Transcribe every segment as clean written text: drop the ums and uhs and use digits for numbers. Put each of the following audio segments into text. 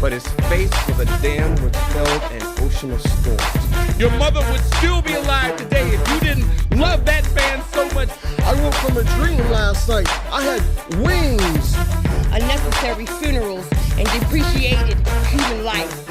but is faced with a dam which held an ocean of storms. Your mother would still be alive today if you didn't love that band so much. I woke from a dream last night. I had wings. Unnecessary funerals and depreciated human life.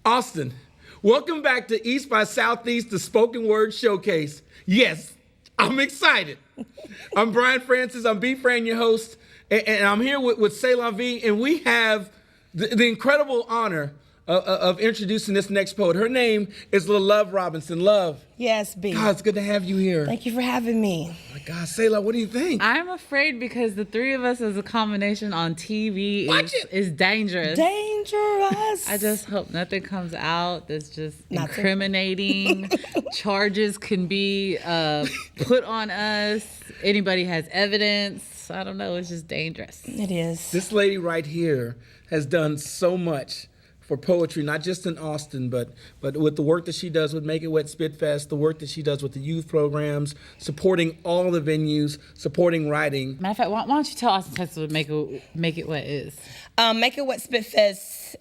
Austin, welcome back to East by Southeast, the Spoken Word Showcase. Yes, I'm excited. I'm Brian Francis. I'm B. Fran, your host, and I'm here with C'est La Vie, and we have the incredible honor of introducing this next poet. Her name is Love Robinson. Love. Yes, B. God, it's good to have you here. Thank you for having me. Oh my God, Selah, what do you think? I'm afraid because the three of us as a combination on TV is dangerous. Dangerous. I just hope nothing comes out that's just incriminating. Charges can be put on us. Anybody has evidence. I don't know. It's just dangerous. It is. This lady right here has done so much for poetry, not just in Austin, but with the work that she does with Make It Wet Spitfest, the work that she does with the youth programs, supporting all the venues, supporting writing. Matter of fact, why don't you tell Austin, Texas what Make It Wet is? Make It Wet Spitfest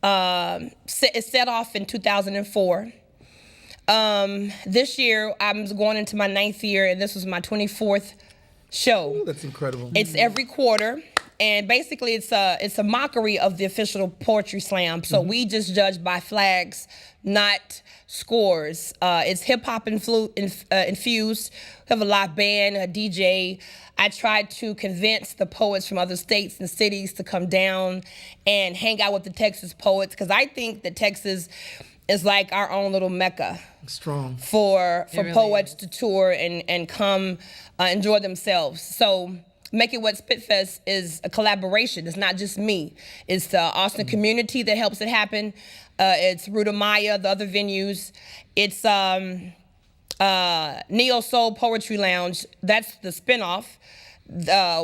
it set off in 2004. This year, I'm going into my 9th year, and this was my 24th show. Ooh, that's incredible. It's every quarter. And basically, it's a mockery of the official poetry slam. So we just judge by flags, not scores. It's hip hop infused. We have a live band, a DJ. I tried to convince the poets from other states and cities to come down and hang out with the Texas poets, because I think that Texas is like our own little Mecca. Strong. For really poets to tour and come enjoy themselves. So Make It Wet Spitfest is a collaboration. It's not just me. It's the Austin community that helps it happen. It's Ruta Maya, the other venues. It's Neo Soul Poetry Lounge. That's the spinoff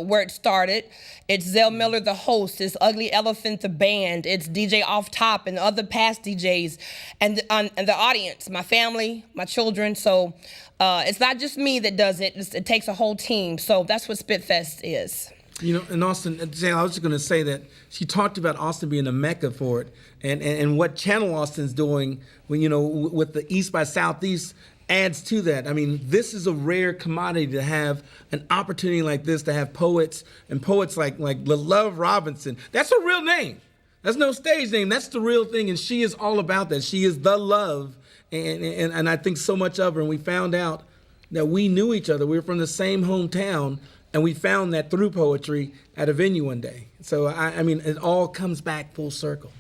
where it started. It's Zell Miller, the host. It's Ugly Elephant, the band. It's DJ Off Top and other past DJs. And the audience, my family, my children. So it's not just me that does it. It takes a whole team. So that's what Spitfest is. You know, in Austin, I was just going to say that she talked about Austin being a mecca for it, and what channelAusin's doing when, you know, with the East by Southeast adds to that. I mean, this is a rare commodity to have an opportunity like this, to have poets like Love Robinson. That's her real name. That's no stage name. That's the real thing, and she is all about that. She is the love, and I think so much of her. And we found out that we knew each other. We were from the same hometown, and we found that through poetry at a venue one day. So I mean, it all comes back full circle.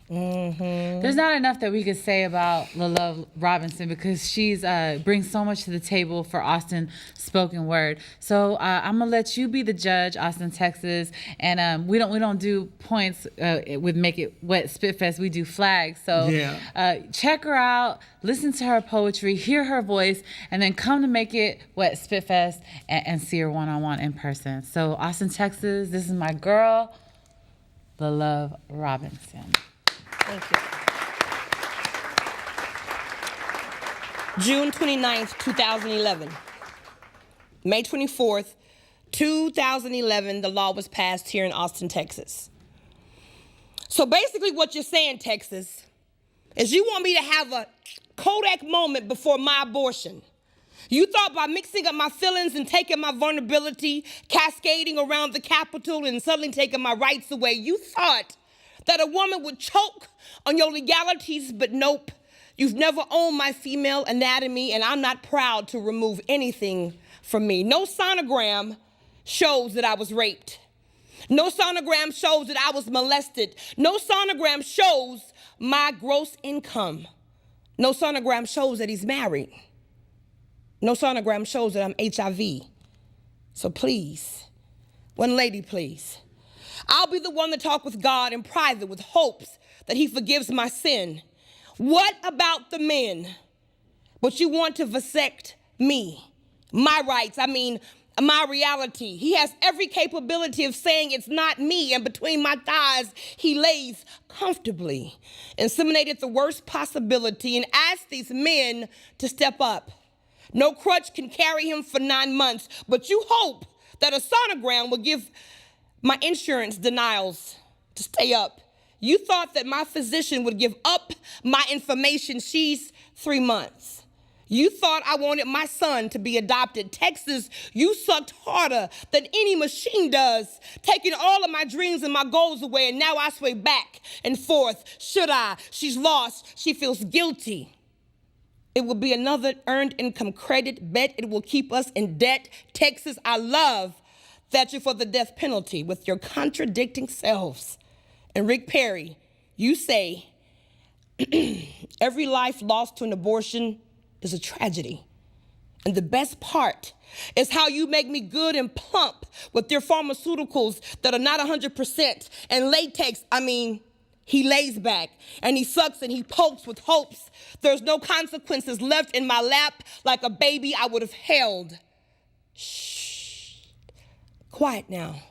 Mm-hmm. There's not enough that we could say about Love Robinson, because she's brings so much to the table for Austin spoken word. So I'm gonna let you be the judge, Austin, Texas, and we don't do points with Make It Wet Spitfest. We do flags. So check her out, listen to her poetry, hear her voice, and then come to Make It Wet Spitfest and see her one-on-one in person. So Austin, Texas, this is my girl, Love Robinson. Thank you. June 29th, 2011. May 24th, 2011, the law was passed here in Austin, Texas. So basically what you're saying, Texas, is you want me to have a Kodak moment before my abortion. You thought by mixing up my feelings and taking my vulnerability, cascading around the Capitol and suddenly taking my rights away, you thought that a woman would choke on your legalities, but nope. You've never owned my female anatomy, and I'm not proud to remove anything from me. No sonogram shows that I was raped. No sonogram shows that I was molested. No sonogram shows my gross income. No sonogram shows that he's married. No sonogram shows that I'm HIV. So please, one lady, please. I'll be the one to talk with God in private with hopes that he forgives my sin. What about the men? But you want to vasect me, my rights, my reality. He has every capability of saying it's not me, and between my thighs, he lays comfortably. Inseminated the worst possibility and asked these men to step up. No crutch can carry him for 9 months, but you hope that a sonogram would give my insurance denials to stay up. You thought that my physician would give up my information. She's 3 months. You thought I wanted my son to be adopted. Texas, you sucked harder than any machine does, taking all of my dreams and my goals away, and now I sway back and forth. Should I? She's lost. She feels guilty. It will be another earned income credit. Bet it will keep us in debt. Texas, I love that you're for the death penalty with your contradicting selves. And Rick Perry, you say every life lost to an abortion is a tragedy. And the best part is how you make me good and plump with your pharmaceuticals that are not 100%. And latex, he lays back and he sucks and he pokes with hopes. There's no consequences left in my lap like a baby I would have held. Shh. Quiet now.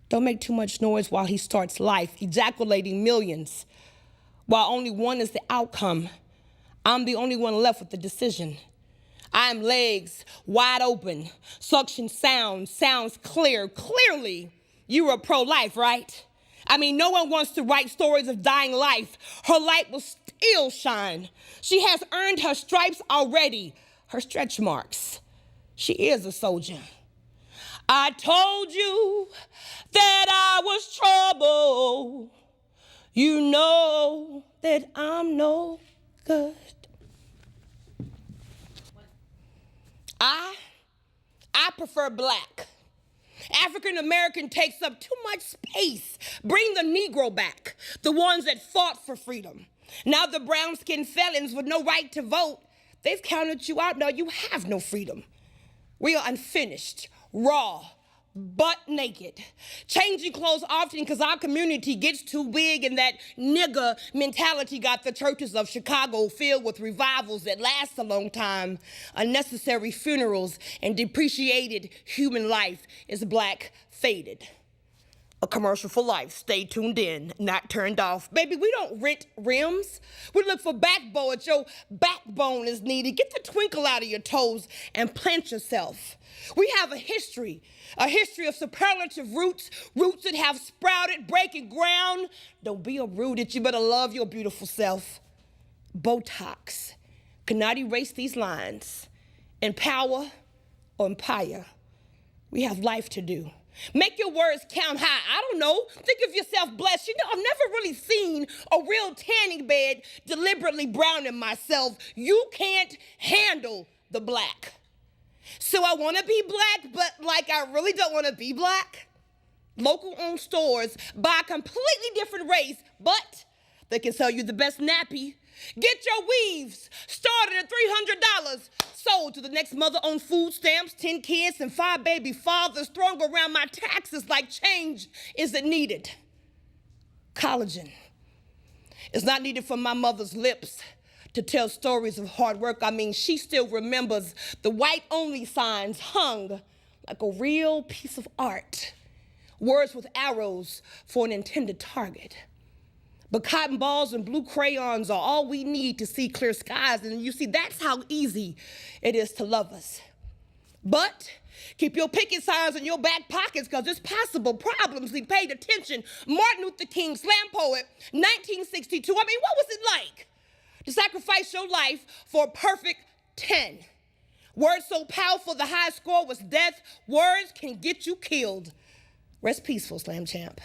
Don't make too much noise while he starts life, ejaculating millions. While only one is the outcome, I'm the only one left with the decision. I am legs wide open, suction sounds clear. Clearly, you are pro-life, right? No one wants to write stories of dying life. Her light will still shine. She has earned her stripes already, her stretch marks. She is a soldier. I told you that I was trouble. You know that I'm no good. I prefer black. African American takes up too much space. Bring the Negro back, the ones that fought for freedom. Now the brown-skinned felons with no right to vote, they've counted you out. Now you have no freedom. We are unfinished, raw, butt naked, changing clothes often because our community gets too big, and that nigger mentality got the churches of Chicago filled with revivals that last a long time. Unnecessary funerals and depreciated human life is black faded. A commercial for life. Stay tuned in, not turned off. Baby, we don't rent rims. We look for backbone. Your backbone is needed. Get the twinkle out of your toes and plant yourself. We have a history of superlative roots that have sprouted, breaking ground. Don't be a rude, you better love your beautiful self. Botox cannot erase these lines. Empower or empire. We have life to do. Make your words count high. I don't know. Think of yourself blessed. I've never really seen a real tanning bed deliberately browning myself. You can't handle the black. So I want to be black, but I really don't want to be black. Local owned stores buy a completely different race, but they can sell you the best nappy. Get your weaves started at $300, sold to the next mother on food stamps, 10 kids and 5 baby fathers throwing around my taxes like change isn't needed. Collagen is not needed from my mother's lips to tell stories of hard work. She still remembers the white-only signs hung like a real piece of art. Words with arrows for an intended target. But cotton balls and blue crayons are all we need to see clear skies. And you see, that's how easy it is to love us. But keep your picket signs in your back pockets, because it's possible problems need paid attention. Martin Luther King, slam poet, 1962. What was it like to sacrifice your life for a perfect 10? Words so powerful, the high score was death. Words can get you killed. Rest peaceful, Slam Champ.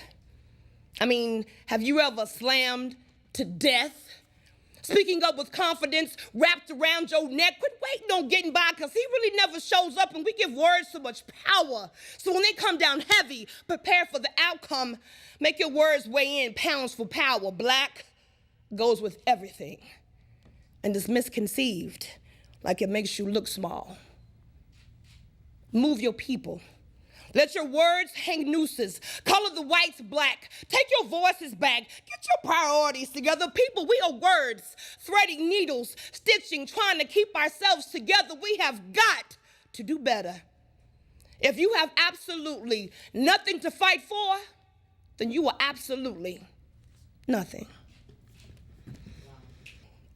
Have you ever slammed to death? Speaking up with confidence wrapped around your neck. Quit waiting on getting by, because he really never shows up, and we give words so much power. So when they come down heavy, prepare for the outcome. Make your words weigh in pounds for power. Black goes with everything. And it's misconceived, like it makes you look small. Move your people. Let your words hang nooses. Color the whites black. Take your voices back. Get your priorities together. People, we are words, threading needles, stitching, trying to keep ourselves together. We have got to do better. If you have absolutely nothing to fight for, then you are absolutely nothing.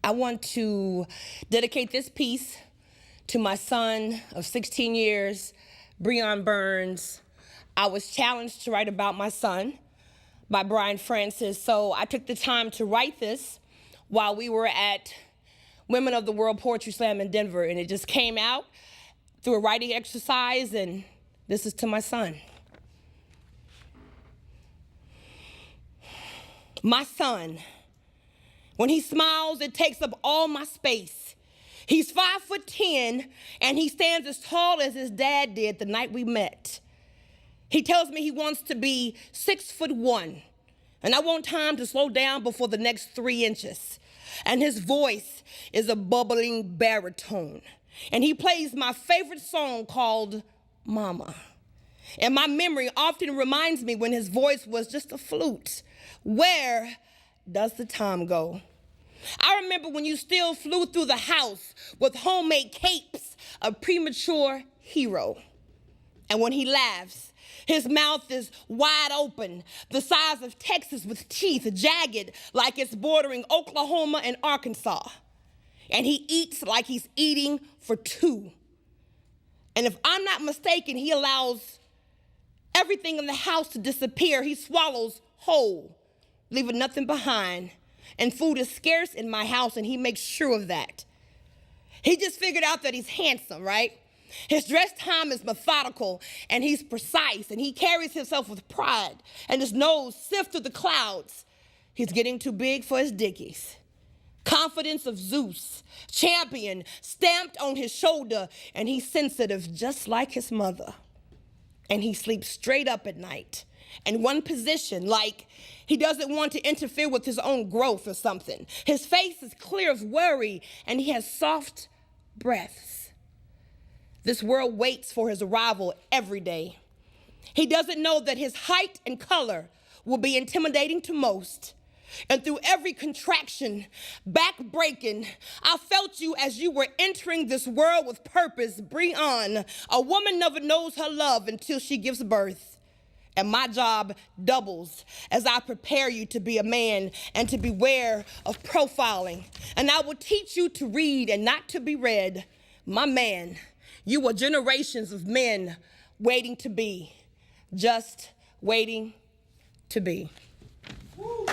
I want to dedicate this piece to my son of 16 years, Breon Burns, I was challenged to write about my son by Brian Francis. So I took the time to write this while we were at Women of the World Poetry Slam in Denver. And it just came out through a writing exercise, and this is to my son. My son, when he smiles, it takes up all my space. He's 5'10", and he stands as tall as his dad did the night we met. He tells me he wants to be 6'1", and I want time to slow down before the next 3 inches. And his voice is a bubbling baritone. And he plays my favorite song called Mama. And my memory often reminds me when his voice was just a flute. Where does the time go? I remember when you still flew through the house with homemade capes, a premature hero. And when he laughs, his mouth is wide open, the size of Texas, with teeth jagged like it's bordering Oklahoma and Arkansas. And he eats like he's eating for 2. And if I'm not mistaken, he allows everything in the house to disappear. He swallows whole, leaving nothing behind. And food is scarce in my house, and he makes sure of that. He just figured out that he's handsome, right? His dress time is methodical, and he's precise, and he carries himself with pride, and his nose sifts through the clouds. He's getting too big for his dickies. Confidence of Zeus, champion, stamped on his shoulder, and he's sensitive just like his mother. And he sleeps straight up at night in one position, like he doesn't want to interfere with his own growth or something. His face is clear of worry, and he has soft breaths. This world waits for his arrival every day. He doesn't know that his height and color will be intimidating to most. And through every contraction, back-breaking, I felt you as you were entering this world with purpose. Breon, a woman never knows her love until she gives birth. And my job doubles as I prepare you to be a man and to beware of profiling. And I will teach you to read and not to be read. My man, you are generations of men waiting to be, just waiting to be. Woo.